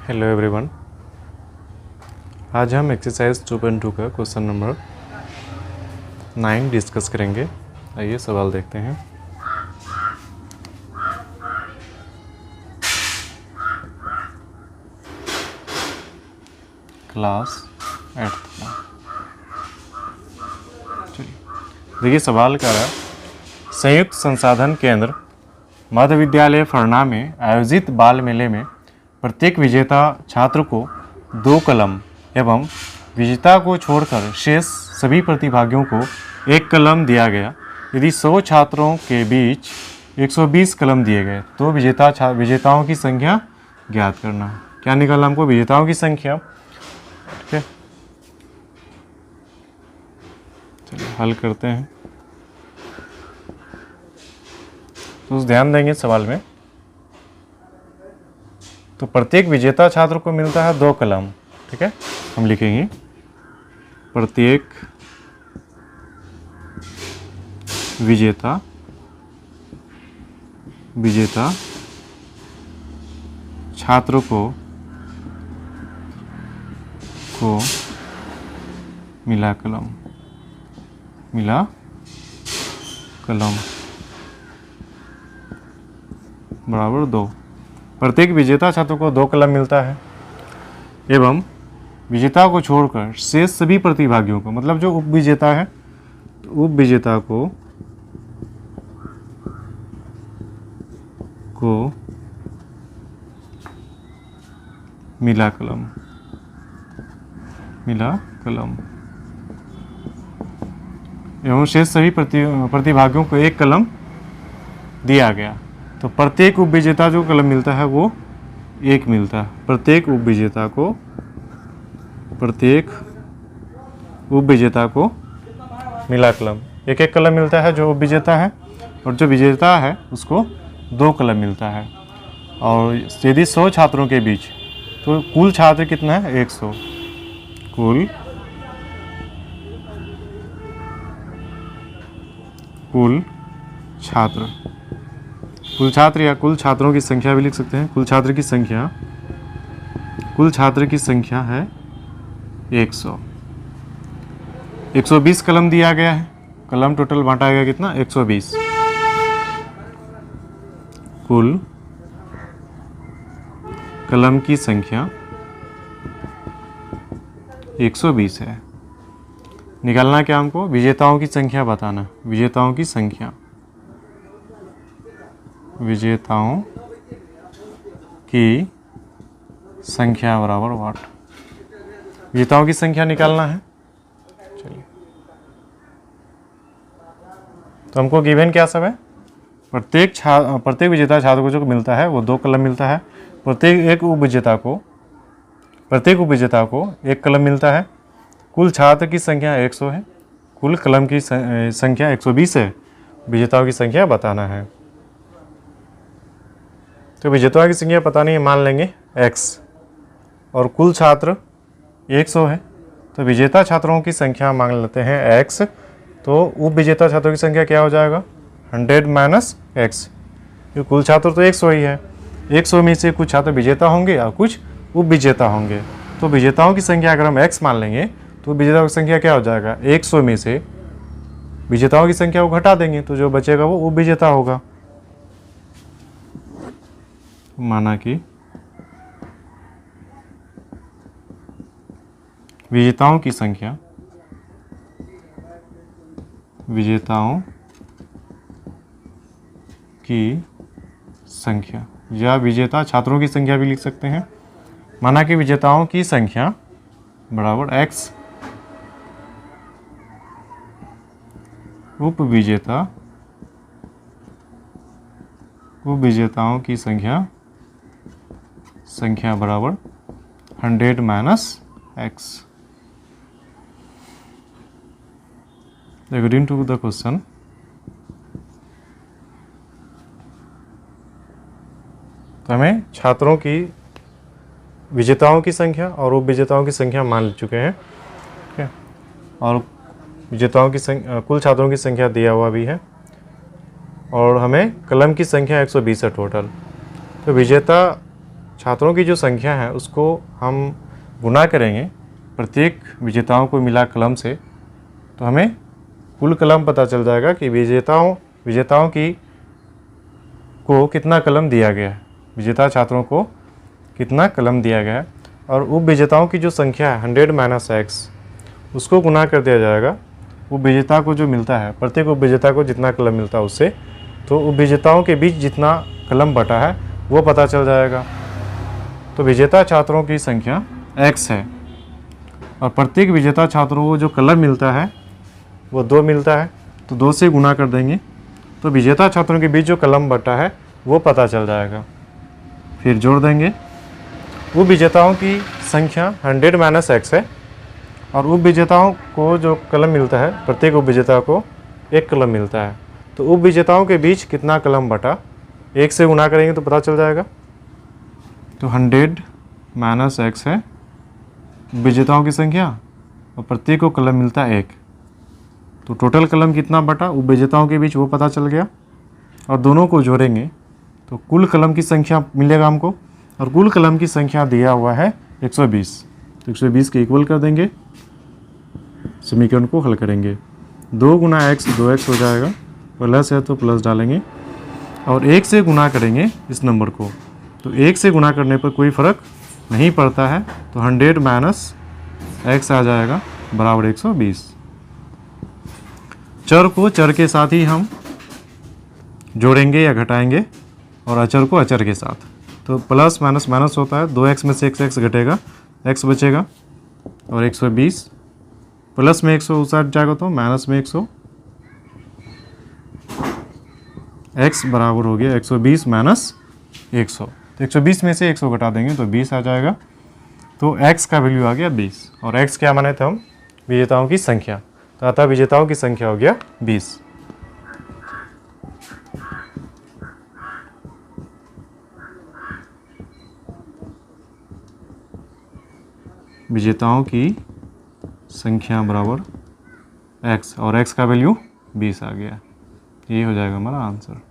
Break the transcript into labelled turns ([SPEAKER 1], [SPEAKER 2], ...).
[SPEAKER 1] Hello everyone, आज हम exercise 2.2 का क्वेश्चन नंबर 9 डिस्कस करेंगे। आइए सवाल देखते हैं। क्लास 8th का देखिए सवाल का रहा, संयुक्त संसाधन केंद्र मध्य विद्यालय फरना में आयोजित बाल मेले में प्रत्येक विजेता छात्र को 2 कलम एवं विजेता को छोड़कर शेष सभी प्रतिभागियों को 1 कलम दिया गया। यदि 100 छात्रों के बीच 120 कलम दिए गए तो विजेताओं की संख्या ज्ञात करना। क्या निकालना हमको? विजेताओं की संख्या। ठीक है, चलिए हल करते हैं। तो ध्यान देंगे सवाल में, तो प्रत्येक विजेता छात्र को मिलता है 2 कलम। ठीक है, हम लिखेंगे प्रत्येक विजेता छात्र को मिला कलम बराबर 2। प्रत्येक विजेता छात्र को 2 कलम मिलता है एवं विजेता को छोड़कर शेष सभी प्रतिभागियों को, मतलब जो उपविजेता है तो उपविजेता को मिला कलम एवं शेष सभी प्रतिभागियों को 1 कलम दिया गया। तो प्रत्येक उपविजेता जो कलम मिलता है वो 1 मिलता है। प्रत्येक उपविजेता को मिला कलम 1-1 कलम मिलता है जो उपविजेता है, और जो विजेता है उसको 2 कलम मिलता है। और यदि 100 छात्रों के बीच, तो कुल छात्र कितना है? 100। कुल छात्र या कुल छात्रों की संख्या भी लिख सकते हैं। कुल छात्र की संख्या है 100। 120 कलम दिया गया है। कलम टोटल बांटा गया कितना? 120। कुल कलम की संख्या 120 है। निकालना क्या हमको? विजेताओं की संख्या बताना। विजेताओं की संख्या बराबर 8। विजेताओं की संख्या निकालना है। चलिए, तो हमको गिवन क्या सब है? प्रत्येक विजेता छात्र को जो मिलता है वो 2 कलम मिलता है। प्रत्येक उपविजेता को 1 कलम मिलता है। कुल छात्र की संख्या 100 है। कुल कलम की संख्या 120 है। विजेताओं की संख्या बताना है। तो विजेताओं की संख्या पता नहीं है, मान लेंगे x, और कुल छात्र 100 है तो विजेता छात्रों की संख्या मान लेते हैं x। तो उपविजेता छात्रों की संख्या क्या हो जाएगा? 100 माइनस x। कुल छात्र तो 100 ही है। 100 में से कुछ छात्र विजेता होंगे और कुछ उपविजेता होंगे। तो विजेताओं की संख्या अगर हम x मान लेंगे तो विजेताओं की संख्या क्या हो जाएगा? 100 में से विजेताओं की संख्या को घटा देंगे तो जो बचेगा वो उपविजेता होगा। माना कि विजेताओं की संख्या या विजेता छात्रों की संख्या भी लिख सकते हैं। माना कि विजेताओं की संख्या बराबर x उपविजेताओं की संख्या बराबर 100 minus x। According to the question, तो हमें छात्रों की, विजेताओं की संख्या और उपविजेताओं की संख्या मान चुके हैं। ठीक है, और विजेताओं की संख्या, कुल छात्रों की संख्या दिया हुआ भी है, और हमें कलम की संख्या 120 है टोटल। तो विजेता छात्रों की जो संख्या है उसको हम गुना करेंगे प्रत्येक विजेताओं को मिला कलम से, तो हमें कुल कलम पता चल जाएगा कि विजेताओं की को कितना कलम दिया गया है, विजेता छात्रों को कितना कलम दिया गया है। और उप विजेताओं की जो संख्या है 100 माइनस एक्स, उसको गुना कर दिया जाएगा उप विजेता को जो मिलता है, प्रत्येक उप विजेता को जितना कलम मिलता है उससे, तो उप विजेताओं के बीच जितना कलम बटा है वो पता चल जाएगा। तो विजेता छात्रों की संख्या x है और प्रत्येक विजेता छात्रों को जो कलम मिलता है वो 2 मिलता है, तो 2 से गुना कर देंगे तो विजेता छात्रों के बीच जो कलम बटा है वो पता चल जाएगा। फिर जोड़ देंगे, उप विजेताओं की संख्या 100 माइनस एक्स है और उप विजेताओं को जो कलम मिलता है, प्रत्येक उप विजेता को 1 कलम मिलता है, तो उप विजेताओं के बीच कितना कलम बटा 1 से गुना करेंगे तो पता चल जाएगा। तो 100 माइनस एक्स है विजेताओं की संख्या और प्रत्येक को कलम मिलता है 1, तो टोटल कलम कितना बटा उप विजेताओं के बीच वो पता चल गया। और दोनों को जोड़ेंगे तो कुल कलम की संख्या मिलेगा हमको, और कुल कलम की संख्या दिया हुआ है 120, तो 120 के इक्वल कर देंगे, समीकरण को हल करेंगे। 2 गुना एक्स 2x हो जाएगा, प्लस है तो प्लस डालेंगे और 1 से गुना करेंगे इस नंबर को, तो 1 से गुना करने पर कोई फ़र्क नहीं पड़ता है, तो 100 माइनस एक्स आ जाएगा बराबर 120। चर को चर के साथ ही हम जोड़ेंगे या घटाएंगे और अचर को अचर के साथ, तो प्लस माइनस माइनस होता है, 2x में से x घटेगा, x बचेगा और 120 प्लस में 100 उसाट जाएगा तो माइनस में 100, x बराबर हो गया 120 माइनस 100, तो 120 में से 100 घटा देंगे तो 20 आ जाएगा, तो x का वैल्यू आ गया 20। और x क्या माने थे हम, विजेताओं की संख्या, तो अतः विजेताओं की संख्या हो गया 20। विजेताओं की संख्या बराबर x और x का वैल्यू 20 आ गया, ये हो जाएगा हमारा आंसर।